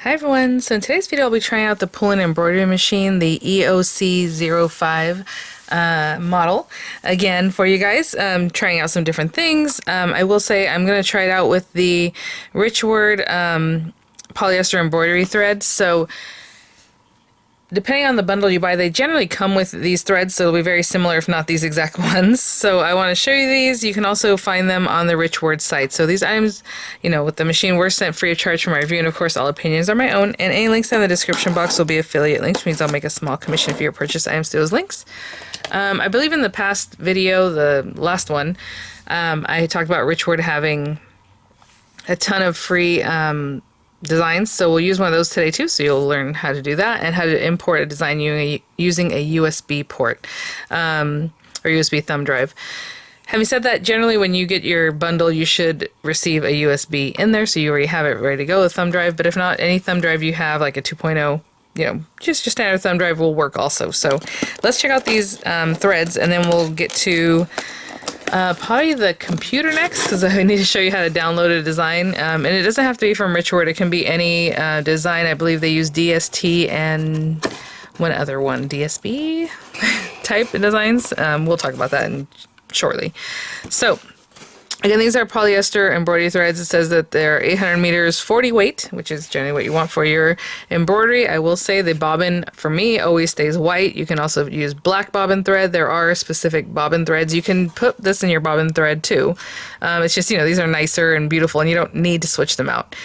Hi everyone, so in today's video I'll be trying out the Poolin embroidery machine, the EOC05 model, again for you guys, trying out some different things. I will say I'm going to try it out with the Richword polyester embroidery threads. So depending on the bundle you buy, they generally come with these threads, so it'll be very similar, if not these exact ones. So I want to show you these. You can also find them on the Richword site. So these items, you know, with the machine were sent free of charge for my review, and of course all opinions are my own, and any links in the description box will be affiliate links, which means I'll make a small commission if you purchase items through those links. I believe in the past video, the last one, I talked about Richword having a ton of free designs, so we'll use one of those today too, so you'll learn how to do that and how to import a design using a USB port or USB thumb drive. Having said that, generally when you get your bundle you should receive a USB in there, so you already have it ready to go, a thumb drive. But if not, any thumb drive you have, like a 2.0, you know, just your standard thumb drive will work also. So let's check out these threads, and then we'll get to probably the computer next, because I need to show you how to download a design. And it doesn't have to be from Richword. It can be any design. I believe they use DST and one other one, DSB type designs. We'll talk about that shortly. So again, these are polyester embroidery threads. It says that they're 800 meters, 40 weight, which is generally what you want for your embroidery. I will say the bobbin, for me, always stays white. You can also use black bobbin thread. There are specific bobbin threads. You can put this in your bobbin thread too. It's just, you know, these are nicer and beautiful, and you don't need to switch them out.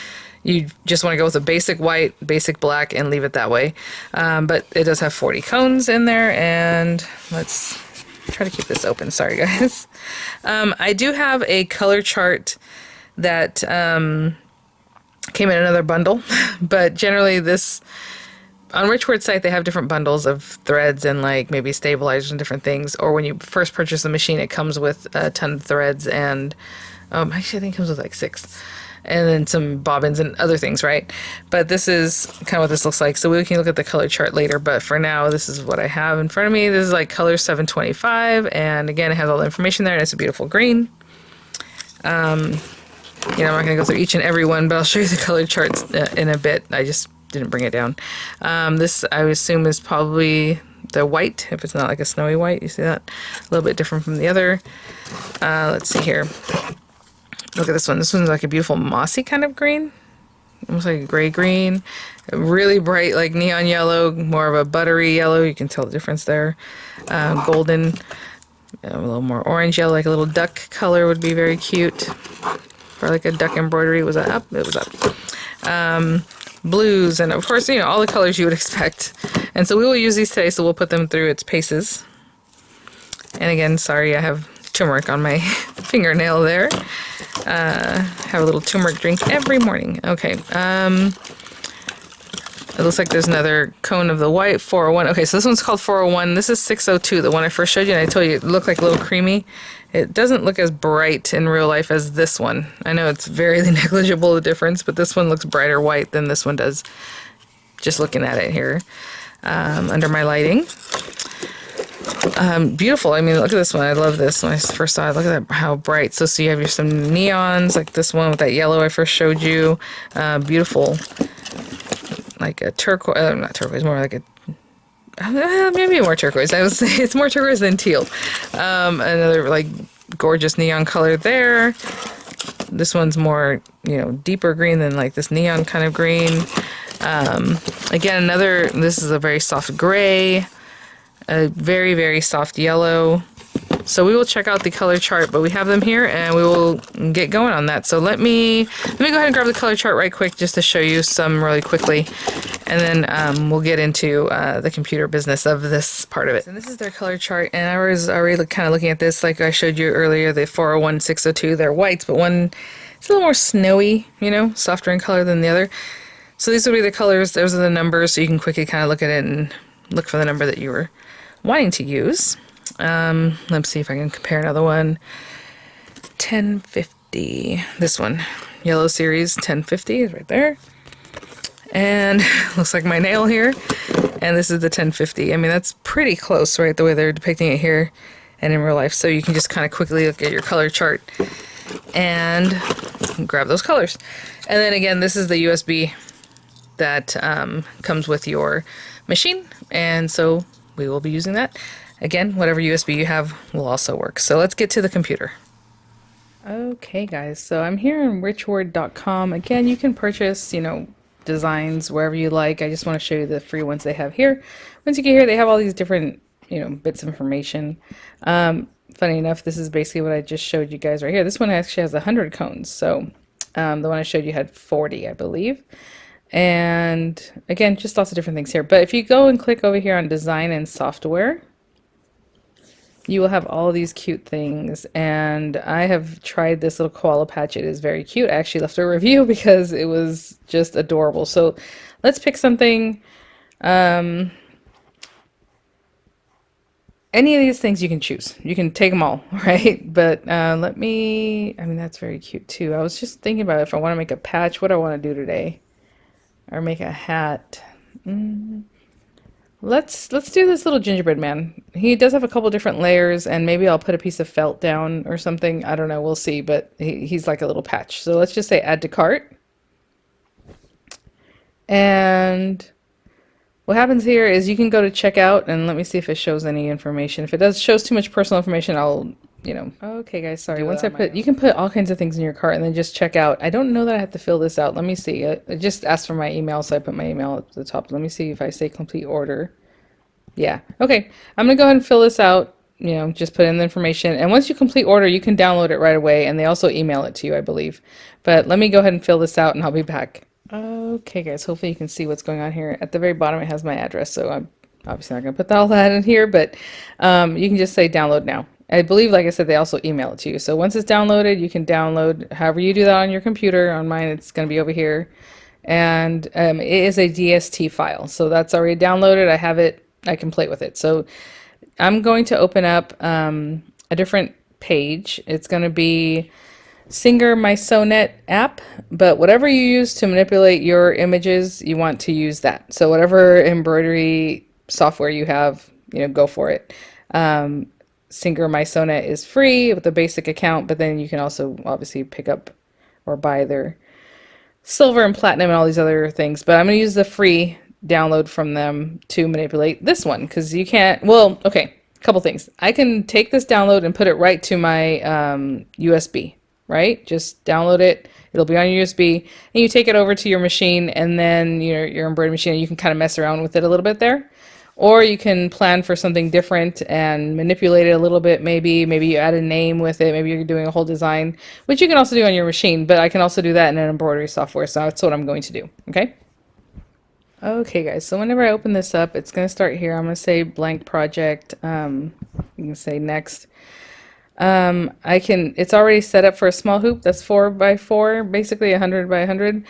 You just want to go with a basic white, basic black, and leave it that way. But it does have 40 cones in there, and let's try to keep this open. Sorry, guys. I do have a color chart that came in another bundle, but generally this, on Richword's site, they have different bundles of threads and like maybe stabilizers and different things. Or when you first purchase the machine, it comes with a ton of threads and actually I think it comes with like 6. And then some bobbins and other things, right? But this is kind of what this looks like. So we can look at the color chart later, but for now, this is what I have in front of me. This is like color 725, and again, it has all the information there, and it's a beautiful green. You know, I'm not going to go through each and every one, but I'll show you the color charts in a bit. I just didn't bring it down. This, I would assume, is probably the white, if it's not like a snowy white. You see that? A little bit different from the other. Let's see here. Look at this one. This one's like a beautiful mossy kind of green. Almost like a gray green. Really bright, like neon yellow, more of a buttery yellow. You can tell the difference there. Golden, a little more orange yellow, like a little duck color would be very cute. Or like a duck embroidery. Was that up? It was up. Blues, and of course, you know, all the colors you would expect. And so we will use these today, so we'll put them through its paces. And again, sorry, I have turmeric on my fingernail there. Have a little turmeric drink every morning. Okay. It looks like there's another cone of the white, 401. Okay, so this one's called 401. This is 602, the one I first showed you, and I told you it looked like a little creamy. It doesn't look as bright in real life as this one. I know it's very negligible, the difference, but this one looks brighter white than this one does, just looking at it here under my lighting. Beautiful. I mean, look at this one. I love this. When I first saw it, look at that, how bright. So you have some neons, like this one with that yellow I first showed you. Beautiful. Like a turquoise, not turquoise, more like a, maybe more turquoise. I would say it's more turquoise than teal. Another like gorgeous neon color there. This one's more, you know, deeper green than like this neon kind of green. Again, this is a very soft gray. A very, very soft yellow. So we will check out the color chart, but we have them here and we will get going on that. So let me go ahead and grab the color chart right quick just to show you some really quickly, and then we'll get into the computer business of this part of it. And this is their color chart, and I was already kind of looking at this like I showed you earlier, the 401, 602, they're whites, but one is a little more snowy, you know, softer in color than the other. So these will be the colors, those are the numbers, so you can quickly kind of look at it and look for the number that you were wanting to use. Let's see if I can compare another one. 1050. This one, Yellow Series 1050 is right there. And looks like my nail here. And this is the 1050. I mean, that's pretty close, right? The way they're depicting it here and in real life. So you can just kind of quickly look at your color chart and grab those colors. And then again, this is the USB that comes with your machine, and so we will be using that. Again, whatever USB you have will also work. So let's get to the computer. Okay guys, so I'm here on richword.com. Again, you can purchase, designs wherever you like. I just want to show you the free ones they have here. Once you get here, they have all these different, bits of information. Funny enough, this is basically what I just showed you guys right here. This one actually has 100 cones. So the one I showed you had 40, I believe. And again, just lots of different things here. But if you go and click over here on design and software, you will have all these cute things. And I have tried this little koala patch. It is very cute. I actually left a review because it was just adorable. So let's pick something. Any of these things you can choose. You can take them all, right? But I mean, that's very cute too. I was just thinking about if I want to make a patch, what do I want to do today? Or make a hat. Let's do this little gingerbread man. He does have a couple different layers, and maybe I'll put a piece of felt down or something. I don't know. We'll see. But he's like a little patch. So let's just say add to cart. And what happens here is you can go to checkout, and let me see if it shows any information. If it shows too much personal information, I'll, Okay guys, sorry. Once you can put all kinds of things in your cart and then just check out. I don't know that I have to fill this out. Let me see. I just asked for my email, so I put my email at the top. Let me see if I say complete order. Yeah. Okay. I'm going to go ahead and fill this out. Just put in the information. And once you complete order, you can download it right away, and they also email it to you, I believe. But let me go ahead and fill this out, and I'll be back. Okay guys, hopefully you can see what's going on here. At the very bottom it has my address, so I'm obviously not going to put all that in here, but you can just say download now. I believe, like I said, they also email it to you. So once it's downloaded, you can download however you do that on your computer. On mine, it's going to be over here. And it is a DST file. So that's already downloaded. I have it. I can play with it. So I'm going to open up a different page. It's going to be Singer My Sonnet app, but whatever you use to manipulate your images, you want to use that. So whatever embroidery software you have, go for it. Singer My Sonnet is free with a basic account, but then you can also obviously pick up or buy their silver and platinum and all these other things. But I'm going to use the free download from them to manipulate this one, because you can't, well, okay, a couple things. I can take this download and put it right to my USB, right? Just download it. It'll be on your USB, and you take it over to your machine, and then your embroidery machine, and you can kind of mess around with it a little bit there. Or you can plan for something different and manipulate it a little bit. Maybe you add a name with it. Maybe you're doing a whole design, which you can also do on your machine, but I can also do that in an embroidery software. So that's what I'm going to do. Okay. Okay guys, so whenever I open this up, it's going to start here. I'm going to say blank project. You can say next. It's already set up for a small hoop. That's 4 by 4, basically 100 by 100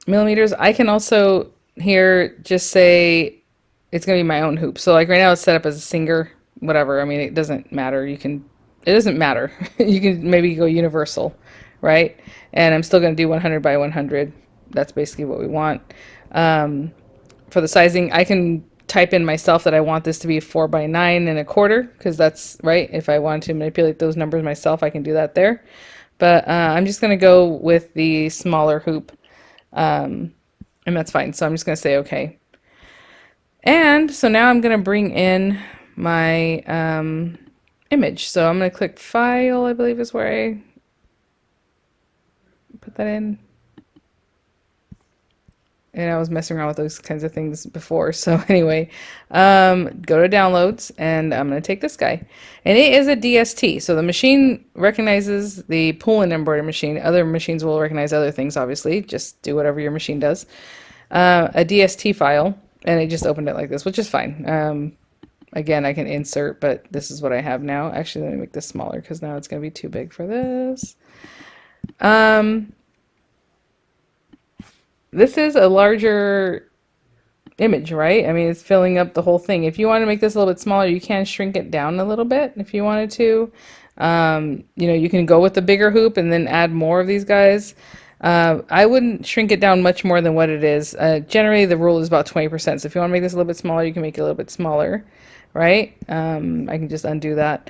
millimeters. I can also here just say it's going to be my own hoop. So like right now it's set up as a Singer, whatever. I mean, it doesn't matter. It doesn't matter. You can maybe go universal, right? And I'm still going to do 100 by 100. That's basically what we want. For the sizing, I can type in myself that I want this to be 4 by 9 and a quarter, because that's right. If I want to manipulate those numbers myself, I can do that there. But I'm just going to go with the smaller hoop, and that's fine. So I'm just going to say okay. And so now I'm going to bring in my image. So I'm going to click File, I believe is where I put that in. And I was messing around with those kinds of things before. So anyway, go to Downloads, and I'm going to take this guy. And it is a DST. So the machine recognizes the Poolin embroidery machine. Other machines will recognize other things, obviously. Just do whatever your machine does. A DST file. And it just opened it like this, which is fine. Again, I can insert, but this is what I have now. Actually, let me make this smaller, because now it's going to be too big for this. This is a larger image, right? I mean, it's filling up the whole thing. If you want to make this a little bit smaller, you can shrink it down a little bit if you wanted to. You can go with the bigger hoop and then add more of these guys. I wouldn't shrink it down much more than what it is. Generally, the rule is about 20%. So if you want to make this a little bit smaller, you can make it a little bit smaller, right? I can just undo that.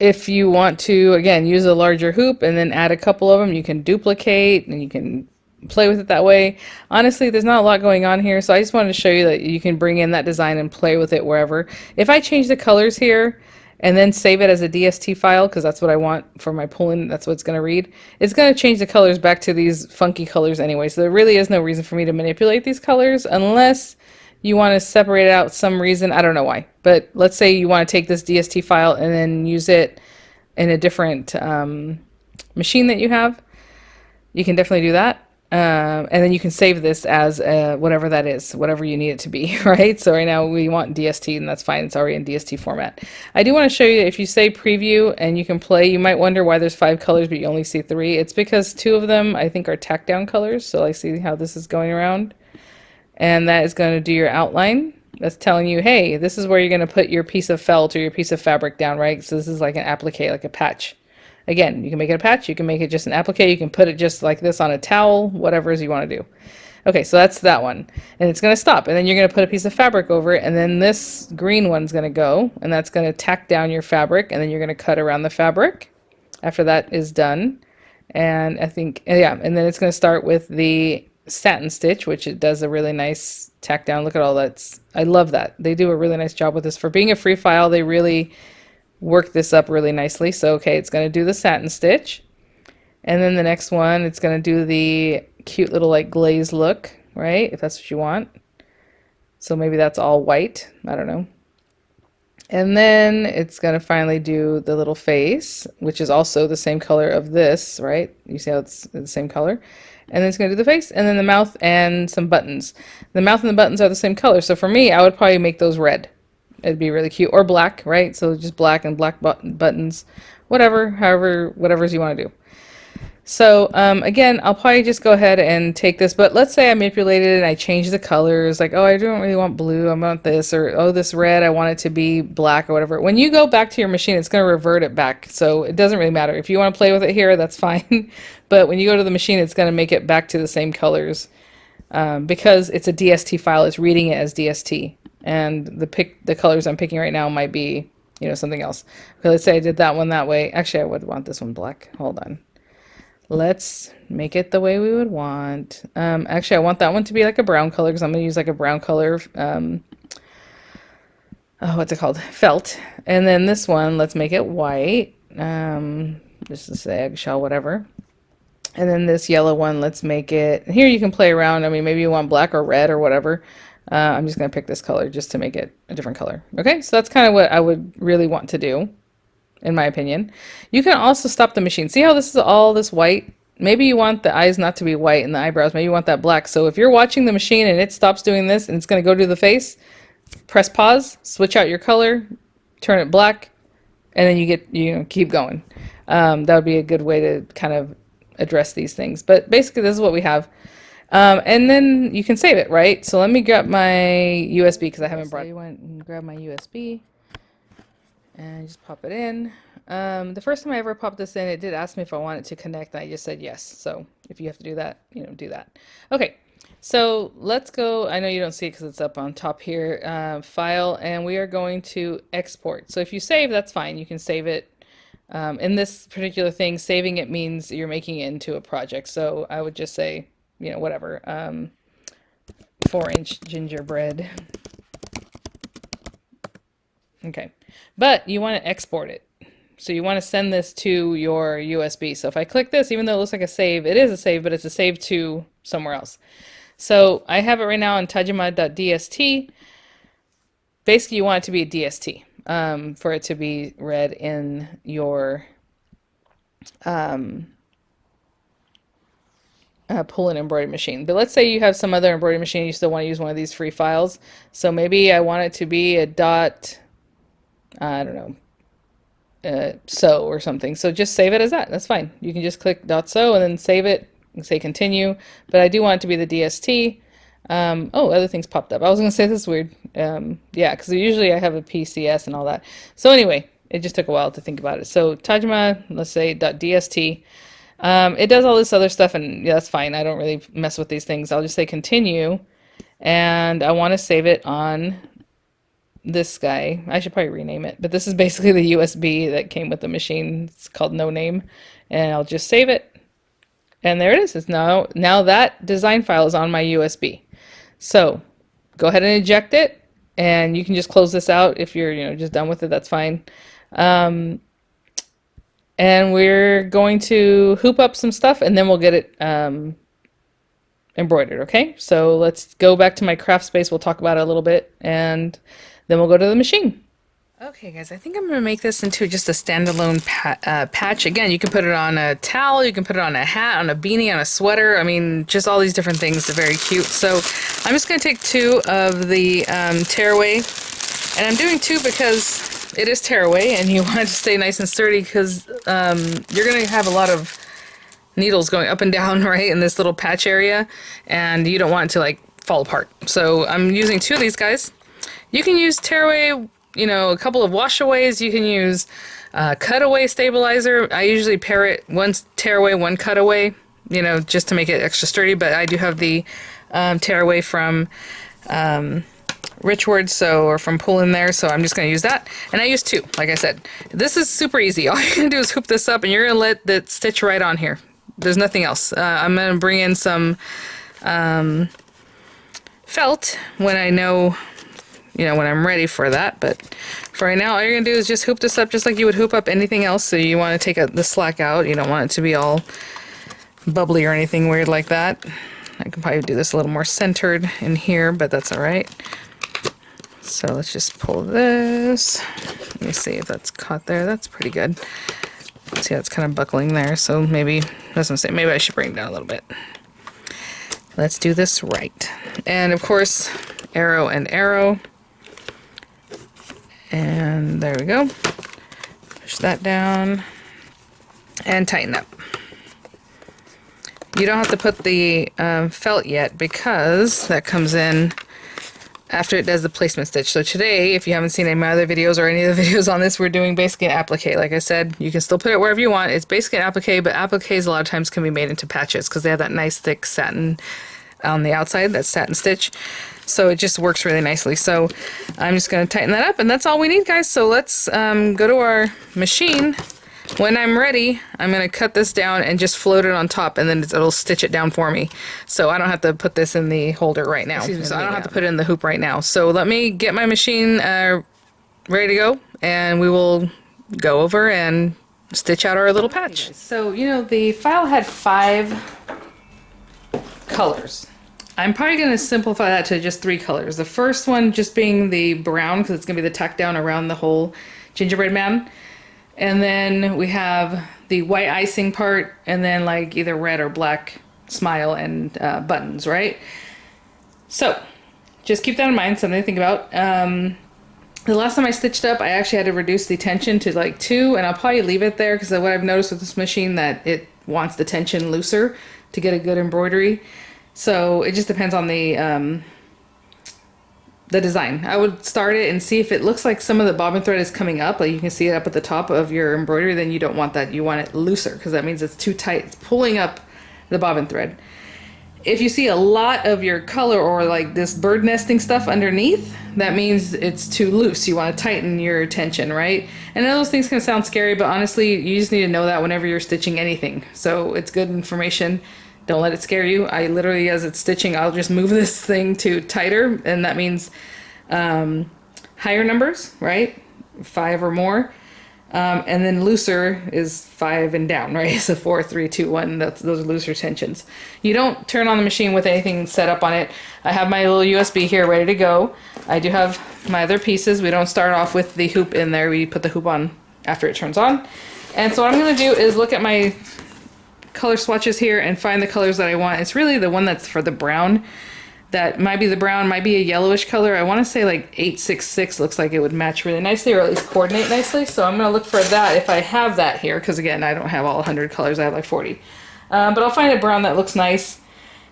if you want to, again, use a larger hoop and then add a couple of them, you can duplicate and you can play with it that way. Honestly, there's not a lot going on here, so I just wanted to show you that you can bring in that design and play with it wherever. If I change the colors here and then save it as a DST file, because that's what I want for my Poolin, that's what it's going to read, it's going to change the colors back to these funky colors anyway, so there really is no reason for me to manipulate these colors unless you want to separate it out some reason. I don't know why, but let's say you want to take this DST file and then use it in a different machine that you have. You can definitely do that. And then you can save this as whatever that is, whatever you need it to be, right? So right now we want DST, and that's fine. It's already in DST format. I do want to show you, if you say preview and you can play, you might wonder why there's 5 colors, but you only see 3. It's because 2 of them, I think, are tacked down colors. So I see how this is going around. And that is going to do your outline. That's telling you, hey, this is where you're going to put your piece of felt or your piece of fabric down, right? So this is like an applique, like a patch. Again, you can make it a patch, you can make it just an applique, you can put it just like this on a towel, whatever it is you want to do. Okay, so that's that one. And it's going to stop. And then you're going to put a piece of fabric over it, and then this green one's going to go, and that's going to tack down your fabric, and then you're going to cut around the fabric after that is done. And I think, yeah, and then it's going to start with the satin stitch, which it does a really nice tack down. Look at all that. I love that. They do a really nice job with this. For being a free file, they really work this up really nicely. So, okay, it's going to do the satin stitch. And then the next one, it's going to do the cute little like glaze look, right? If that's what you want. So maybe that's all white. I don't know. And then it's going to finally do the little face, which is also the same color of this, right? You see how it's the same color? And then it's going to do the face, and then the mouth and some buttons. The mouth and the buttons are the same color. So for me, I would probably make those red. It'd be really cute. Or black, right? So just black and black buttons. Whatever, whatever's you want to do. So again, I'll probably just go ahead and take this, but let's say I manipulated it and I changed the colors, like, oh, I don't really want blue, I want this, or oh, this red, I want it to be black or whatever. When you go back to your machine, it's going to revert it back, so it doesn't really matter. If you want to play with it here, that's fine, but when you go to the machine, it's going to make it back to the same colors because it's a DST file, it's reading it as DST, and the colors I'm picking right now might be, you know, something else. Okay, let's say I did that one that way. Actually, I would want this one black. Hold on. Let's make it the way we would want. Actually, I want that one to be like a brown color because I'm going to use like a brown color, oh, what's it called? Felt. And then this one, let's make it white. Just to say eggshell, whatever. And then this yellow one, let's make it, here you can play around. I mean, maybe you want black or red or whatever. I'm just going to pick this color just to make it a different color. Okay, so that's kind of what I would really want to do, in my opinion. You can also stop the machine. See how this is all this white? Maybe you want the eyes not to be white and the eyebrows. Maybe you want that black. So if you're watching the machine and it stops doing this and it's going to go do the face, press pause, switch out your color, turn it black, and then you know, keep going. That would be a good way to kind of address these things. But basically, this is what we have. And then you can save it, right? So let me grab my USB because I haven't brought. So I went and grabbed my USB. And just pop it in. The first time I ever popped this in, it did ask me if I wanted to connect, and I just said yes. So if you have to do that, you know, do that. Okay, so let's go. I know you don't see it because it's up on top here. File, and we are going to export. So if you save, that's fine. You can save it. In this particular thing, saving it means you're making it into a project. So I would just say, you know, whatever. 4-inch gingerbread. Okay, but you want to export it. So you want to send this to your USB. So if I click this, even though it looks like a save, it is a save, but it's a save to somewhere else. So I have it right now on tajima.dst. Basically, you want it to be a DST for it to be read in your Poolin embroidery machine. But let's say you have some other embroidery machine, you still want to use one of these free files. So maybe I want it to be a dot, I don't know, so or something. So just save it as that. That's fine. You can just click .so and then save it and say continue. But I do want it to be the DST. Oh, other things popped up. I was going to say this is weird. Yeah, because usually I have a PCS and all that. So anyway, it just took a while to think about it. So Tajima, let's say .dst. It does all this other stuff, and yeah, that's fine. I don't really mess with these things. I'll just say continue, and I want to save it on this guy. I should probably rename it, but this is basically the USB that came with the machine. It's called No Name, and I'll just save it. And there it is. It's now that design file is on my USB. So go ahead and eject it, and you can just close this out if you're just done with it. That's fine. And we're going to hoop up some stuff, and then we'll get it embroidered. Okay, so let's go back to my craft space. We'll talk about it a little bit, and then we'll go to the machine. Okay, guys, I think I'm going to make this into just a standalone patch. Again, you can put it on a towel, you can put it on a hat, on a beanie, on a sweater. I mean, just all these different things. They're very cute. So I'm just going to take 2 of the tearaway, and I'm doing 2 because it is tearaway, and you want it to stay nice and sturdy because you're going to have a lot of needles going up and down, right, in this little patch area, and you don't want it to like fall apart. So I'm using 2 of these guys. You can use tearaway, a couple of washaways. You can use cutaway stabilizer. I usually pair it 1 tearaway, 1 cutaway, just to make it extra sturdy. But I do have the tearaway from Richward, or from Poolin there, so I'm just going to use that. And I use 2, like I said. This is super easy. All you're going to do is hoop this up, and you're going to let that stitch right on here. There's nothing else. I'm going to bring in some felt when I know, when I'm ready for that. But for right now, all you're going to do is just hoop this up just like you would hoop up anything else. So you want to take the slack out. You don't want it to be all bubbly or anything weird like that. I can probably do this a little more centered in here, but that's all right. So let's just pull this. Let me see if that's caught there. That's pretty good. See how it's kind of buckling there. So maybe I should bring it down a little bit. Let's do this right. And of course, arrow and arrow. And there we go. Push that down and tighten up. You don't have to put the felt yet because that comes in after it does the placement stitch. So today, if you haven't seen any of my other videos or any of the videos on this, we're doing basically an applique. Like I said, you can still put it wherever you want. It's basically an applique, but appliques a lot of times can be made into patches because they have that nice thick satin on the outside, that satin stitch. So it just works really nicely. So I'm just going to tighten that up, and that's all we need, guys. So let's go to our machine. When I'm ready, I'm going to cut this down and just float it on top, and then it'll stitch it down for me. So I don't have to put this in the holder right now. So I don't have to put it in the hoop right now. So let me get my machine ready to go, and we will go over and stitch out our little patch. So, the file had 5 colors. I'm probably going to simplify that to just 3 colors. The first one just being the brown, because it's going to be the tack down around the whole gingerbread man. And then we have the white icing part, and then like either red or black smile and buttons, right? So just keep that in mind, something to think about. The last time I stitched up, I actually had to reduce the tension to like 2, and I'll probably leave it there because what I've noticed with this machine that it wants the tension looser to get a good embroidery. So it just depends on the design. I would start it and see if it looks like some of the bobbin thread is coming up, like you can see it up at the top of your embroidery, then you don't want that. You want it looser because that means it's too tight. It's pulling up the bobbin thread. If you see a lot of your color or like this bird nesting stuff underneath, that means it's too loose. You want to tighten your tension, right? And those things can sound scary, but honestly, you just need to know that whenever you're stitching anything. So it's good information. Don't let it scare you. I literally, as it's stitching, I'll just move this thing to tighter, and that means higher numbers, right? 5 or more. And then looser is 5 and down, right? So 4, 3, 2, 1, those are looser tensions. You don't turn on the machine with anything set up on it. I have my little USB here ready to go. I do have my other pieces. We don't start off with the hoop in there. We put the hoop on after it turns on. And so what I'm going to do is look at my color swatches here and find the colors that I want. It's really the one that's for the brown. That might be the brown, might be a yellowish color. I want to say like 866 looks like it would match really nicely, or at least coordinate nicely. So I'm going to look for that if I have that here, because again, I don't have all 100 colors. I have like 40. But I'll find a brown that looks nice.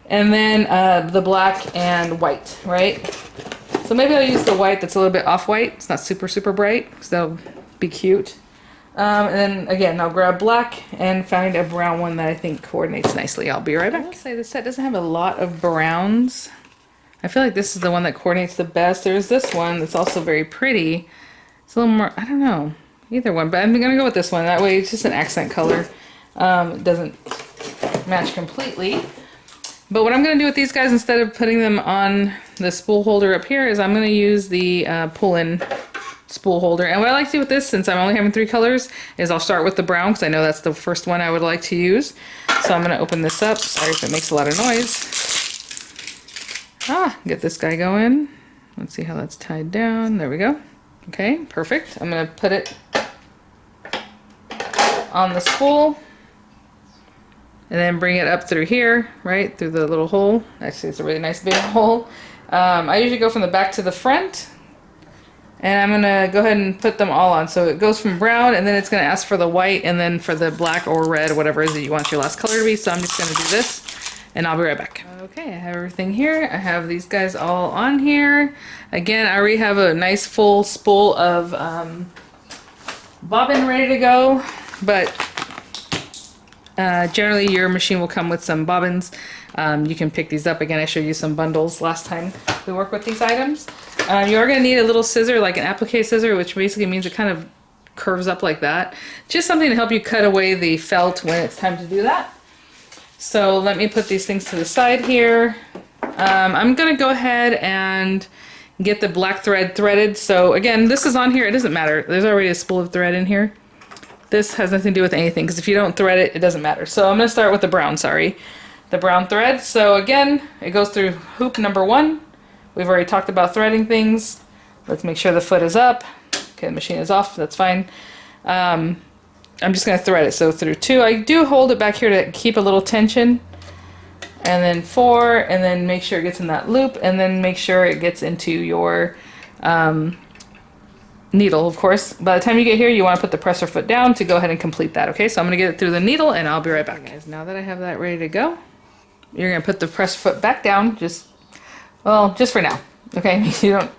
And then the black and white, right? So maybe I'll use the white that's a little bit off-white. It's not super, super bright, because that'll be cute. And then again, I'll grab black and find a brown one that I think coordinates nicely. I'll be right back. I will say this set doesn't have a lot of browns. I feel like this is the one that coordinates the best. There's this one that's also very pretty. It's a little more, I don't know, either one, but I'm gonna go with this one. That way it's just an accent color. It doesn't match completely. But what I'm gonna do with these guys, instead of putting them on the spool holder up here, is I'm gonna use the Poolin spool holder. And what I like to do with this, since I'm only having 3 colors, is I'll start with the brown, because I know that's the first one I would like to use. So I'm gonna open this up. Sorry if it makes a lot of noise. Get this guy going. Let's see how that's tied down. There we go. Okay, perfect. I'm gonna put it on the spool and then bring it up through here, right through the little hole. Actually, it's a really nice big hole. I usually go from the back to the front, and I'm gonna go ahead and put them all on. So it goes from brown, and then it's gonna ask for the white, and then for the black or red, whatever it is that you want your last color to be. So I'm just gonna do this, and I'll be right back. Okay, I have everything here. I have these guys all on here. Again, I already have a nice full spool of bobbin ready to go, but generally your machine will come with some bobbins. You can pick these up. Again, I showed you some bundles last time we worked with these items. You are going to need a little scissor, like an applique scissor, which basically means it kind of curves up like that. Just something to help you cut away the felt when it's time to do that. So let me put these things to the side here. I'm going to go ahead and get the black thread threaded. So again, this is on here. It doesn't matter. There's already a spool of thread in here. This has nothing to do with anything, because if you don't thread it, it doesn't matter. So I'm going to start with the brown, the brown thread. So again, it goes through hoop number 1. We've already talked about threading things. Let's make sure the foot is up. Okay, the machine is off. That's fine. I'm just going to thread it. So through 2, I do hold it back here to keep a little tension. And then 4, and then make sure it gets in that loop, and then make sure it gets into your needle, of course. By the time you get here, you want to put the presser foot down to go ahead and complete that. Okay, so I'm going to get it through the needle, and I'll be right back. Guys, now that I have that ready to go, you're going to put the presser foot back down, just for now. Okay, you don't,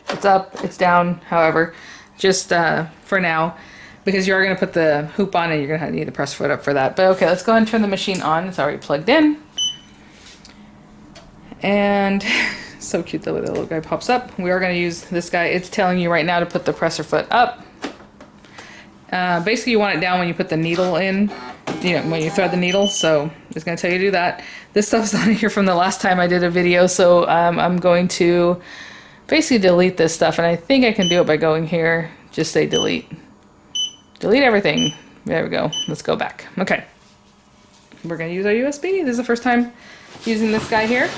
it's up, it's down, however, just for now, because you are going to put the hoop on, and you're going to need the presser foot up for that. But okay, let's go ahead and turn the machine on. It's already plugged in. And so cute the way the little guy pops up. We are going to use this guy. It's telling you right now to put the presser foot up. Basically, you want it down when you put the needle in, when you thread the needle. So it's going to tell you to do that. This stuff's on here from the last time I did a video. So I'm going to basically delete this stuff. And I think I can do it by going here. Just say delete. Delete everything. There we go. Let's go back. Okay. We're going to use our USB. This is the first time using this guy here.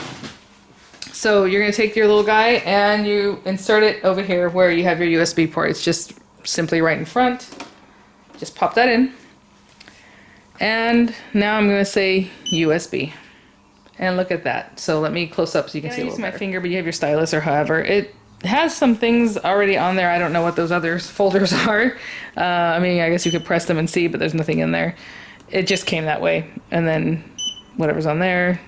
So you're going to take your little guy and you insert it over here where you have your USB port. It's just simply right in front. Just pop that in. And now I'm going to say USB. And look at that. So let me close up so you can see a little better. I use my finger, but you have your stylus or however. It has some things already on there. I don't know what those other folders are. I mean, I guess you could press them and see, but there's nothing in there. It just came that way. And then whatever's on there,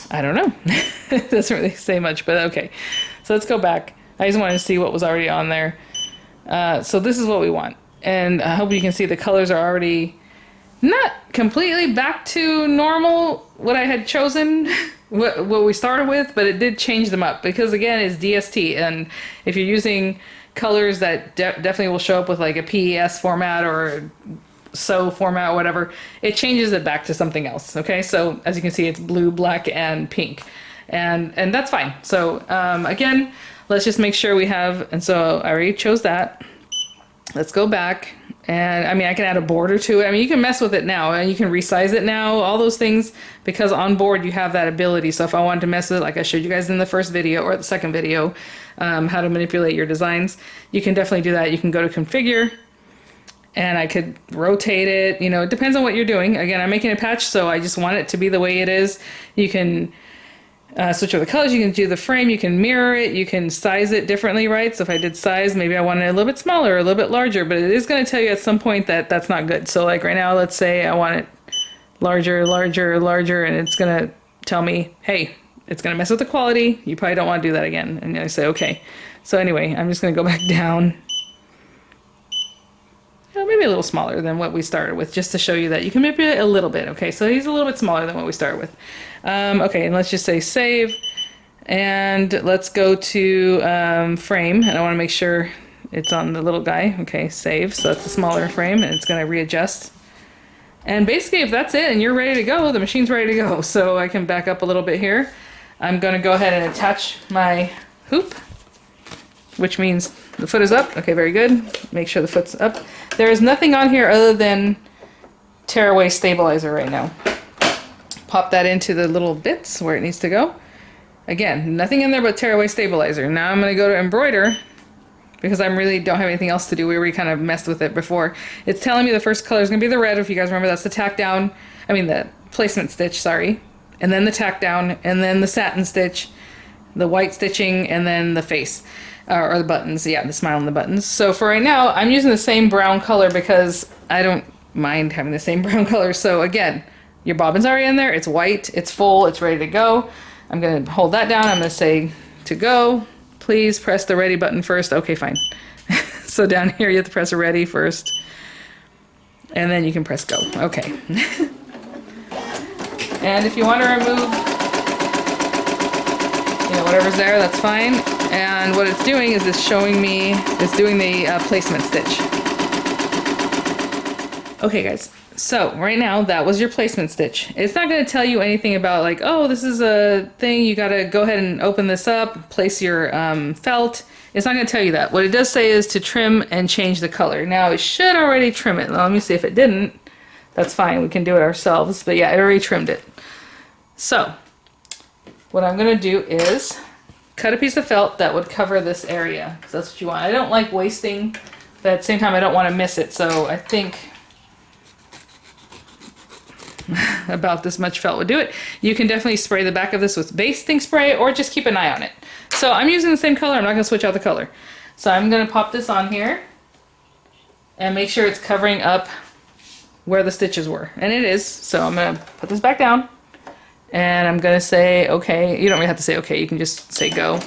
I don't know. It doesn't really say much, but okay. So let's go back. I just wanted to see what was already on there. So this is what we want. And I hope you can see the colors are already not completely back to normal, what I had chosen, what we started with, but it did change them up because again, it's DST. And if you're using colors that definitely will show up with like a PES format or so format, whatever, it changes it back to something else. Okay, so as you can see, it's blue, black, and pink, and that's fine. So again, let's just make sure we have, and so I already chose that. Let's go back, and I mean, I can add a border to it. I mean, you can mess with it now, and you can resize it now, all those things, because on board you have that ability. So if I wanted to mess with it, like I showed you guys in the first video or the second video, how to manipulate your designs, you can definitely do that. You can go to configure, and I could rotate it, you know, it depends on what you're doing. Again, I'm making a patch, so I just want it to be the way it is. You can switch over the colors, you can do the frame, you can mirror it, you can size it differently, right? So if I did size, maybe I want it a little bit smaller, or a little bit larger, but it is going to tell you at some point that that's not good. So like right now, let's say I want it larger, larger, larger, and it's going to tell me, hey, it's going to mess with the quality. You probably don't want to do that again. And I say, okay. So anyway, I'm just going to go back down. maybe a little smaller than what we started with, just to show you that you can manipulate a little bit. Okay, so he's a little bit smaller than what we started with. Okay, and let's just say save. And let's go to frame, and I want to make sure it's on the little guy. Okay, save. So that's a smaller frame, and it's going to readjust. And basically, if that's it and you're ready to go, the machine's ready to go. So I can back up a little bit here. I'm going to go ahead and attach my hoop, which means the foot is up. Okay, very good. Make sure the foot's up. There is nothing on here other than tearaway stabilizer right now. Pop that into the little bits where it needs to go. Again, nothing in there but tearaway stabilizer. Now I'm going to go to embroider because I really don't have anything else to do. We already kind of messed with it before. It's telling me the first color is going to be the red. If you guys remember, that's the tack down. I mean the placement stitch, sorry. And then the tack down, and then the satin stitch, the white stitching, and then the face. Or the buttons. Yeah, the smile and the buttons. So for right now, I'm using the same brown color because I don't mind having the same brown color. So again, your bobbin's already in there. It's white. It's full. It's ready to go. I'm going to hold that down. I'm going to say to go. Please press the ready button first. Okay, fine. So down here you have to press ready first. And then you can press go. Okay. And if you want to remove, you know, whatever's there, that's fine. And what it's doing is it's showing me, it's doing the placement stitch. Okay guys, so right now that was your placement stitch. It's not going to tell you anything about like, oh, this is a thing, you got to go ahead and open this up, place your felt. It's not going to tell you that. What it does say is to trim and change the color. Now it should already trim it. Now, let me see if it didn't. That's fine, we can do it ourselves, but yeah, it already trimmed it. So what I'm going to do is cut a piece of felt that would cover this area, because that's what you want. I don't like wasting, but at the same time I don't want to miss it, so I think about this much felt would do it. You can definitely spray the back of this with basting spray or just keep an eye on it. So I'm using the same color, I'm not going to switch out the color. So I'm going to pop this on here and make sure it's covering up where the stitches were. And it is, so I'm going to put this back down. And I'm going to say, okay, you don't really have to say okay, you can just say go.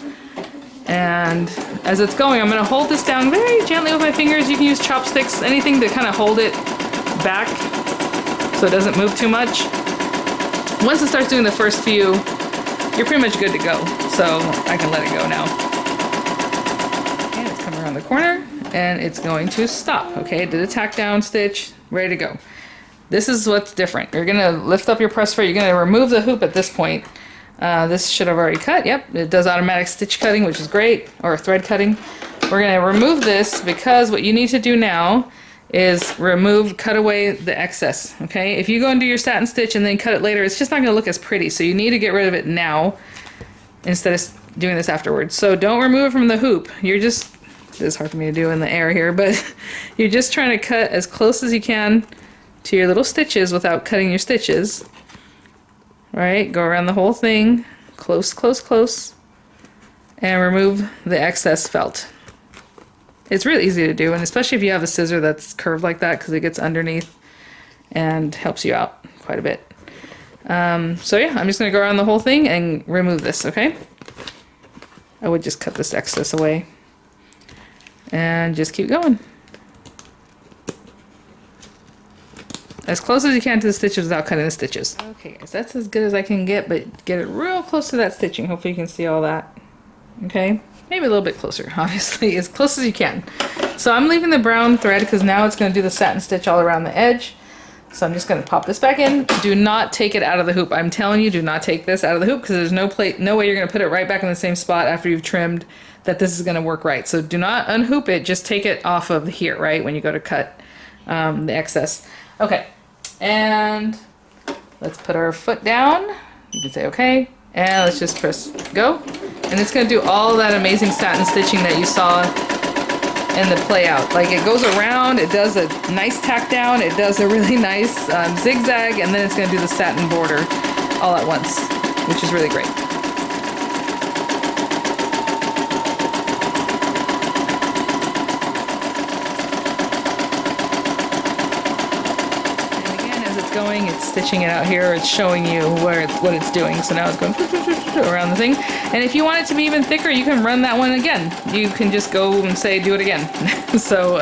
And as it's going, I'm going to hold this down very gently with my fingers. You can use chopsticks, anything to kind of hold it back so it doesn't move too much. Once it starts doing the first few, you're pretty much good to go. So I can let it go now. And it's coming around the corner and it's going to stop. Okay, did a tack down stitch, ready to go. This is what's different. You're gonna lift up your press foot, you're gonna remove the hoop at this point. This should have already cut, yep, it does automatic stitch cutting, which is great, or thread cutting. We're gonna remove this because what you need to do now is cut away the excess, okay? If you go and do your satin stitch and then cut it later, it's just not gonna look as pretty, so you need to get rid of it now instead of doing this afterwards. So don't remove it from the hoop. You're just, it's hard for me to do in the air here, but you're just trying to cut as close as you can to your little stitches without cutting your stitches. Right, go around the whole thing, close, close, close, and remove the excess felt. It's really easy to do, and especially if you have a scissor that's curved like that, because it gets underneath and helps you out quite a bit. So yeah, I'm just going to go around the whole thing and remove this, okay? I would just cut this excess away and just keep going. As close as you can to the stitches without cutting the stitches. Okay guys, that's as good as I can get, but get it real close to that stitching. Hopefully you can see all that. Okay, maybe a little bit closer, obviously, as close as you can. So I'm leaving the brown thread because now it's going to do the satin stitch all around the edge. So I'm just going to pop this back in. Do not take it out of the hoop. I'm telling you, do not take this out of the hoop because there's no way you're going to put it right back in the same spot after you've trimmed that this is going to work right. So do not unhoop it, just take it off of here, right, when you go to cut the excess. Okay. And let's put our foot down. You can say okay, and let's just press go. And it's going to do all that amazing satin stitching that you saw in the play out. Like it goes around, it does a nice tack down, it does a really nice zigzag, and then it's going to do the satin border all at once, which is really great. going, it's stitching it out here, it's showing you what it's doing. So now it's going around the thing. And if you want it to be even thicker, you can run that one again. You can just go and say, do it again. So,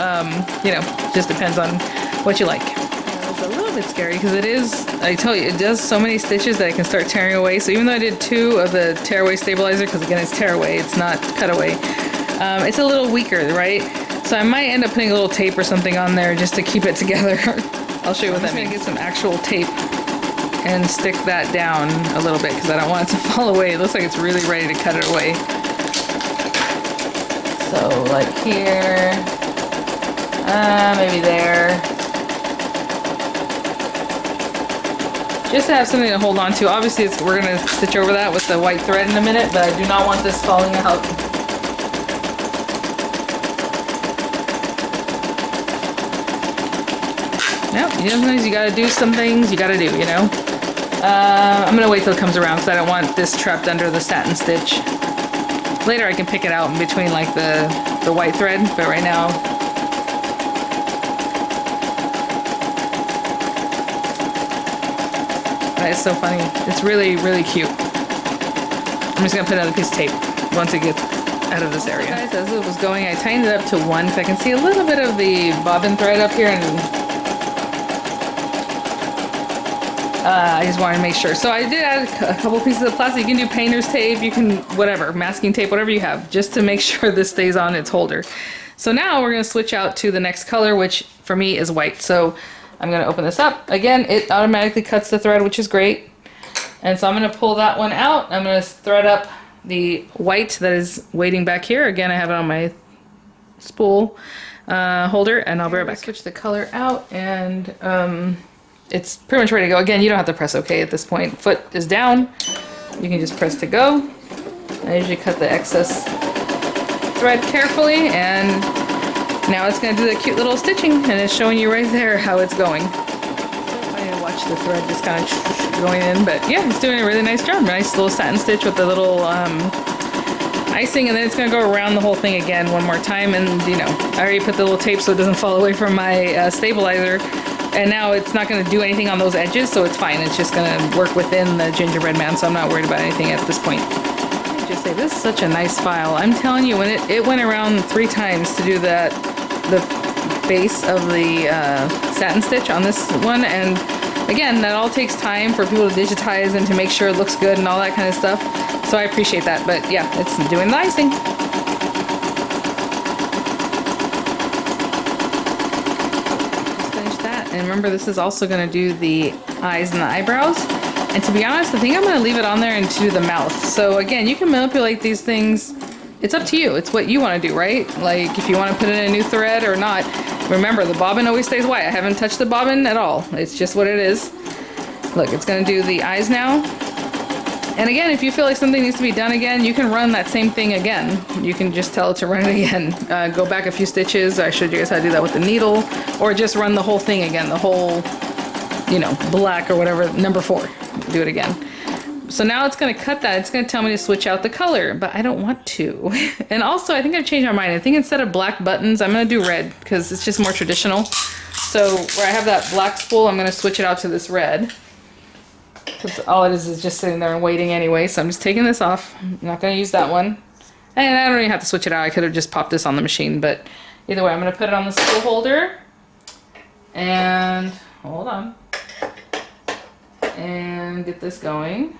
you know, just depends on what you like. It's a little bit scary because it is, I tell you, it does so many stitches that it can start tearing away. So even though I did 2 of the tear away stabilizer, because again, it's tear away, it's not cut away, it's a little weaker, right? So I might end up putting a little tape or something on there just to keep it together. I'll show you what that means. I'm just gonna get some actual tape and stick that down a little bit because I don't want it to fall away. It looks like it's really ready to cut it away. So like here, maybe there. Just to have something to hold on to. Obviously we're gonna stitch over that with the white thread in a minute, but I do not want this falling out. Yep, sometimes you gotta do some things you gotta do, you know? I'm gonna wait till it comes around because I don't want this trapped under the satin stitch. Later I can pick it out in between like the white thread, but right now... That is so funny. It's really, really cute. I'm just gonna put another piece of tape once it gets out of this area. Guys, as it was going, I tightened it up to 1 because I can see a little bit of the bobbin thread up here, and I just wanted to make sure. So I did add a couple pieces of plastic. You can do painter's tape, you can whatever, masking tape, whatever you have, just to make sure this stays on its holder. So now we're going to switch out to the next color, which for me is white. So I'm going to open this up. Again, it automatically cuts the thread, which is great. And so I'm going to pull that one out. I'm going to thread up the white that is waiting back here. Again, I have it on my spool holder, and I'll be right back. Switch the color out, and it's pretty much ready to go. Again, you don't have to press OK at this point. Foot is down. You can just press to go. I usually cut the excess thread carefully, and now it's going to do the cute little stitching, and it's showing you right there how it's going. I need to watch the thread just kind of going in, but yeah, it's doing a really nice job. Nice little satin stitch with the little icing, and then it's going to go around the whole thing again one more time. And you know, I already put the little tape so it doesn't fall away from my stabilizer. And now it's not going to do anything on those edges, so it's fine. It's just going to work within the gingerbread man, so I'm not worried about anything at this point. Let me just say, this is such a nice file. I'm telling you, when it went around 3 times to do the base of the satin stitch on this one, and again, that all takes time for people to digitize and to make sure it looks good and all that kind of stuff. So I appreciate that, but yeah, it's doing the icing. And remember, this is also going to do the eyes and the eyebrows. And to be honest, I think I'm going to leave it on there and do the mouth. So again, you can manipulate these things. It's up to you. It's what you want to do, right? Like if you want to put in a new thread or not. Remember, the bobbin always stays white. I haven't touched the bobbin at all. It's just what it is. Look, it's going to do the eyes now. And again, if you feel like something needs to be done again, you can run that same thing again. You can just tell it to run it again. Go back a few stitches. I showed you guys how to do that with the needle. Or just run the whole thing again. The whole, you know, black or whatever, number 4. Do it again. So now it's going to cut that. It's going to tell me to switch out the color, but I don't want to. And also, I think I've changed my mind. I think instead of black buttons, I'm going to do red because it's just more traditional. So where I have that black spool, I'm going to switch it out to this red. Because all it is just sitting there and waiting anyway. So I'm just taking this off. I'm not going to use that one. And I don't even have to switch it out. I could have just popped this on the machine. But either way, I'm going to put it on the spool holder. And hold on. And get this going.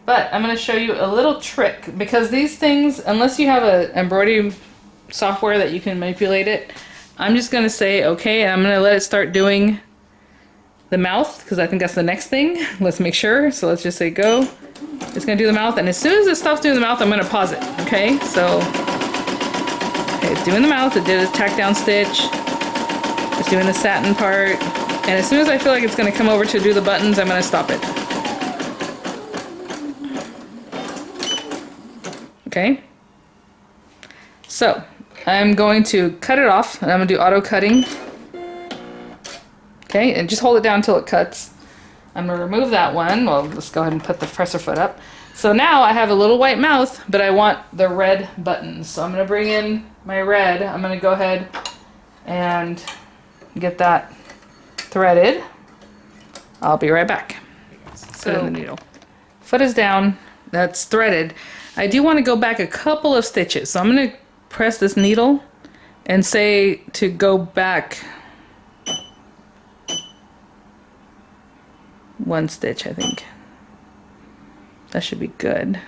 But I'm going to show you a little trick. Because these things, unless you have an embroidery software that you can manipulate it, I'm just going to say okay. And I'm going to let it start doing the mouth, because I think that's the next thing. Let's make sure. So let's just say go. It's going to do the mouth, and as soon as it stops doing the mouth, I'm going to pause it. Okay, so okay, it's doing the mouth. It did a tack down stitch. It's doing the satin part, and as soon as I feel like it's going to come over to do the buttons, I'm going to stop it. Okay, so I'm going to cut it off, and I'm going to do auto cutting. Okay, and just hold it down until it cuts. I'm going to remove that one. Well, let's go ahead and put the presser foot up. So now I have a little white mouth, but I want the red buttons. So I'm going to bring in my red. I'm going to go ahead and get that threaded. I'll be right back. So put in the needle. Foot is down. That's threaded. I do want to go back a couple of stitches. So I'm going to press this needle and say to go back 1 stitch, I think. That should be good.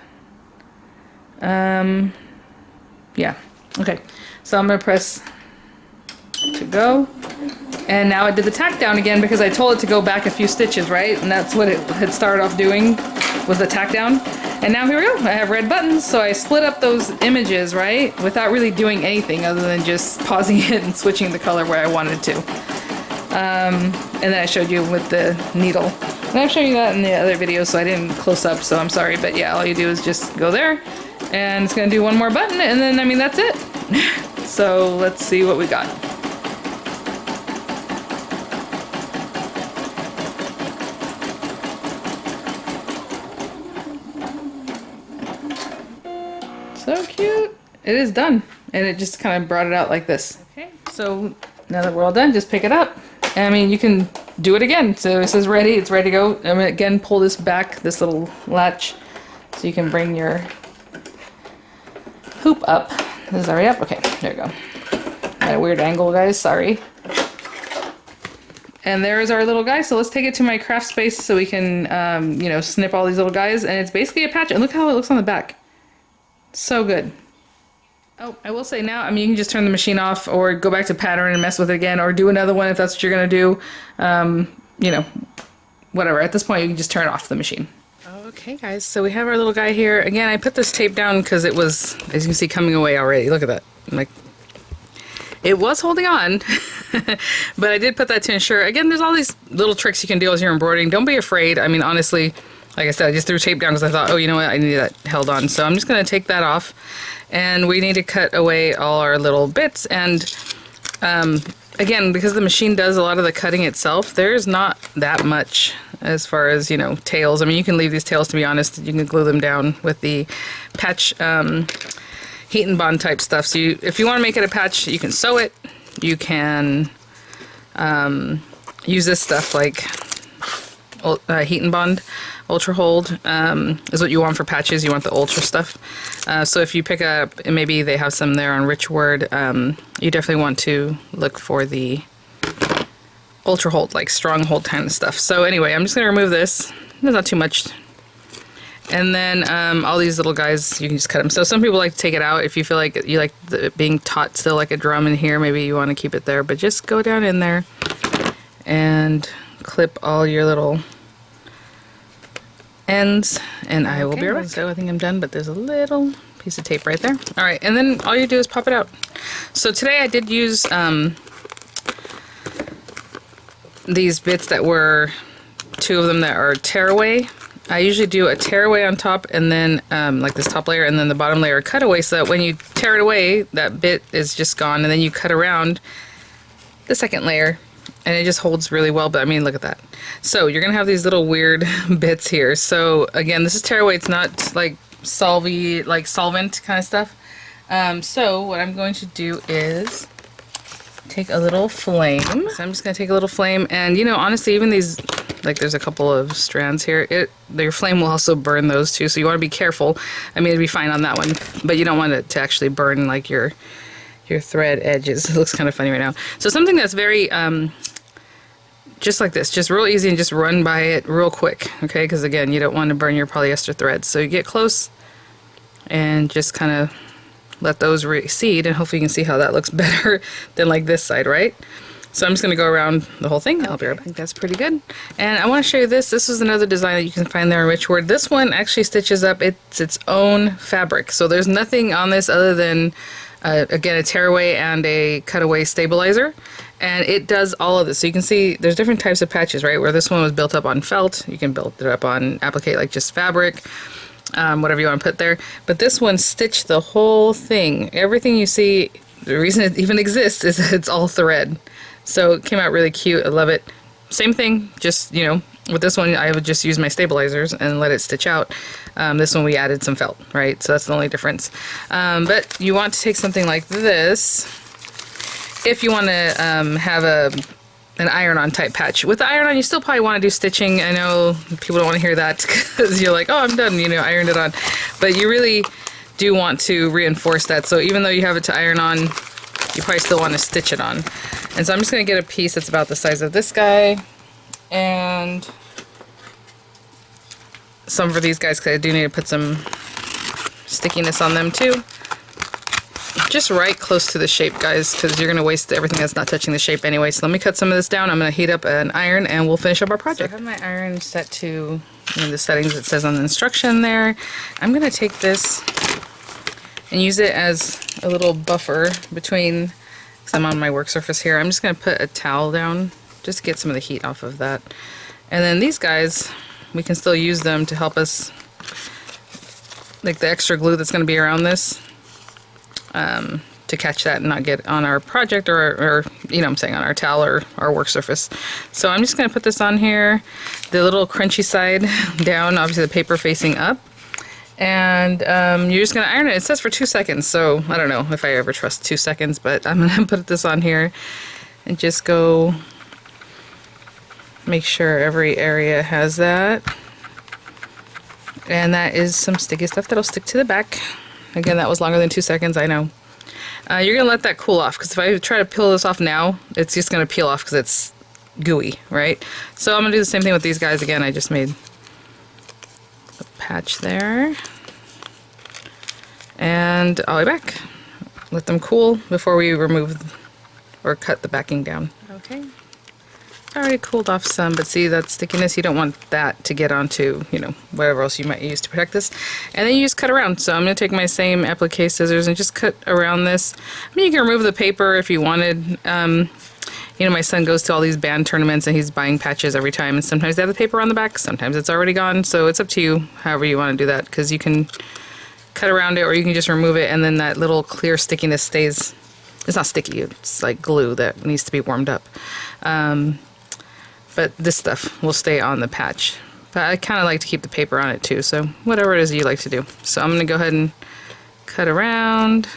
Yeah. Okay. So I'm going to press to go. And now it did the tack down again because I told it to go back a few stitches, right? And that's what it had started off doing, was the tack down. And now here we go. I have red buttons, so I split up those images, right? Without really doing anything other than just pausing it and switching the color where I wanted to. And then I showed you with the needle. And I've shown you that in the other video, so I didn't close up, so I'm sorry. But yeah, all you do is just go there, and it's gonna do one more button, and then, I mean, that's it. So let's see what we got. So cute. It is done. And it just kind of brought it out like this. Okay, so now that we're all done, just pick it up. And, I mean, you can do it again. So it says ready, it's ready to go. I'm gonna again pull this back, this little latch, so you can bring your hoop up. Is that right up? Okay, there you go. At a weird angle, guys, sorry. And there's our little guy. So let's take it to my craft space so we can, you know, snip all these little guys. And it's basically a patch. And look how it looks on the back. So good. Oh, I will say now, I mean, you can just turn the machine off or go back to pattern and mess with it again, or do another one if that's what you're going to do. You know, whatever. At this point, you can just turn off the machine. Okay, guys, so we have our little guy here. Again, I put this tape down because it was, as you can see, coming away already. Look at that. Like, it was holding on, but I did put that to ensure. Again, there's all these little tricks you can do as you're embroidering. Don't be afraid. I mean, honestly, like I said, I just threw tape down because I thought, oh, you know what, I need that held on. So I'm just going to take that off, and we need to cut away all our little bits. And again, because the machine does a lot of the cutting itself, there's not that much as far as, you know, tails. I mean, you can leave these tails, to be honest. You can glue them down with the patch heat and bond type stuff. So if you want to make it a patch, you can sew it. You can use this stuff like heat and bond. Ultra hold is what you want for patches. You want the ultra stuff. So if you pick up, and maybe they have some there on Richword, you definitely want to look for the ultra hold, like strong hold kind of stuff. So anyway, I'm just going to remove this. There's not too much. And then all these little guys, you can just cut them. So some people like to take it out. If you feel like you like being taut still like a drum in here, maybe you want to keep it there. But just go down in there and clip all your little ends, and I will be right back. So I think I'm done, but there's a little piece of tape right there. All right, and then all you do is pop it out. So today I did use these bits that were 2 of them that are tearaway. I usually do a tearaway on top, and then like this top layer, and then the bottom layer cutaway, so that when you tear it away, that bit is just gone, and then you cut around the second layer, and it just holds really well. But I mean, look at that. So you're gonna have these little weird bits here. So again, this is tearaway. It's not like solvent kind of stuff. So what I'm going to do is take a little flame. So I'm just gonna take a little flame, and you know, honestly, even these, like there's a couple of strands here, your flame will also burn those too, so you want to be careful. I mean, it'd be fine on that one, but you don't want it to actually burn like your thread edges. It looks kind of funny right now. So something that's very just like this, just real easy, and just run by it real quick, okay? Because again, you don't want to burn your polyester threads. So you get close and just kind of let those recede, and hopefully you can see how that looks better than like this side, right? So I'm just going to go around the whole thing. I'll be right back. I think that's pretty good. And I want to show you this. This is another design that you can find there on Richword. This one actually stitches up. It's its own fabric. So there's nothing on this other than, again, a tearaway and a cutaway stabilizer. And it does all of this. So you can see there's different types of patches, right? Where this one was built up on felt. You can build it up on applique, like just fabric, whatever you want to put there. But this one stitched the whole thing. Everything you see, the reason it even exists is that it's all thread. So it came out really cute. I love it. Same thing, just, you know, with this one I would just use my stabilizers and let it stitch out. This one we added some felt, right? So that's the only difference. But you want to take something like this if you want to have an iron-on type patch. With the iron-on, you still probably want to do stitching. I know people don't want to hear that because you're like, oh, I'm done, you know, ironed it on. But you really do want to reinforce that. So even though you have it to iron on, you probably still want to stitch it on. And so I'm just going to get a piece that's about the size of this guy. And some for these guys, because I do need to put some stickiness on them too. Just right close to the shape, guys, because you're going to waste everything that's not touching the shape anyway. So let me cut some of this down. I'm going to heat up an iron and we'll finish up our project. So I have my iron set to the settings it says on the instruction there. I'm going to take this and use it as a little buffer between, because I'm on my work surface here. I'm just going to put a towel down just to get some of the heat off of that. And then these guys, we can still use them to help us, like the extra glue that's going to be around this, to catch that and not get on our project or you know what I'm saying, on our towel or our work surface. So I'm just going to put this on here, the little crunchy side down, obviously the paper facing up. And you're just going to iron it. It says for 2 seconds, so I don't know if I ever trust 2 seconds, but I'm going to put this on here and just go make sure every area has that. And that is some sticky stuff that'll stick to the back. Again, that was longer than 2 seconds, I know. You're going to let that cool off, because if I try to peel this off now, it's just going to peel off because it's gooey, right? So I'm going to do the same thing with these guys again. I just made a patch there. And I'll be back. Let them cool before we remove or cut the backing down. Okay. Already cooled off some, but see that stickiness, you don't want that to get onto, you know, whatever else you might use to protect this. And then you just cut around. So I'm going to take my same applique scissors and just cut around this. I mean, you can remove the paper if you wanted. You know, my son goes to all these band tournaments and he's buying patches every time, and sometimes they have the paper on the back, sometimes it's already gone. So it's up to you, however you want to do that, because you can cut around it or you can just remove it, and then that little clear stickiness stays. It's not sticky, it's like glue that needs to be warmed up. But this stuff will stay on the patch. But I kind of like to keep the paper on it too, so whatever it is you like to do. So I'm going to go ahead and cut around.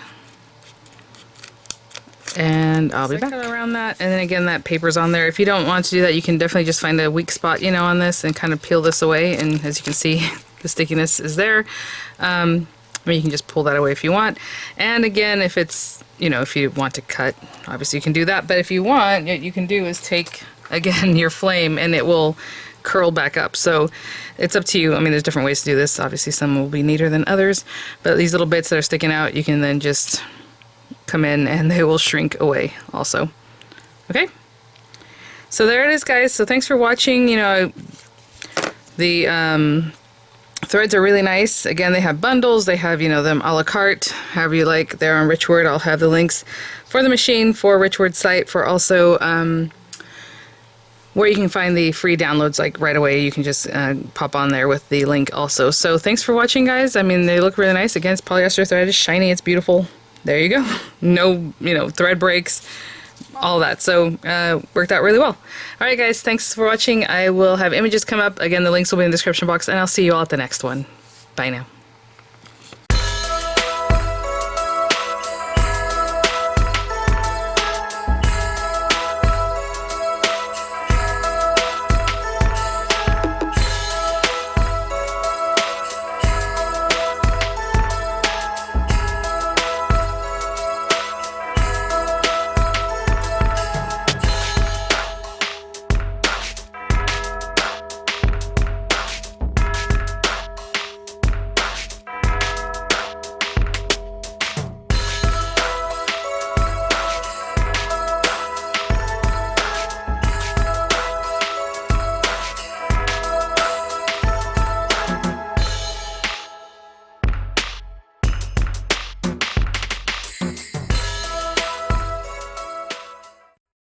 And I'll be back. Cut around that, and then again that paper's on there. If you don't want to do that, you can definitely just find a weak spot, you know, on this and kind of peel this away. And as you can see, the stickiness is there. I mean, you can just pull that away if you want. And again, if it's, you know, if you want to cut, obviously you can do that. But if you want, what you can do is take, again, your flame, and it will curl back up. So it's up to you. I mean, there's different ways to do this. Obviously some will be neater than others, but these little bits that are sticking out, you can then just come in and they will shrink away also. Okay, so there it is, guys. So thanks for watching. You know, the threads are really nice. Again, they have bundles, they have, you know, them a la carte, however you like. They're on Richword. I'll have the links for the machine, for Richword site, for also where you can find the free downloads, like right away. You can just pop on there with the link also. So thanks for watching, guys. I mean, they look really nice. Again, it's polyester thread, it's shiny, it's beautiful. There you go. No, you know, thread breaks, all that. So worked out really well. All right, guys, thanks for watching. I will have images come up. Again, the links will be in the description box, and I'll see you all at the next one. Bye now.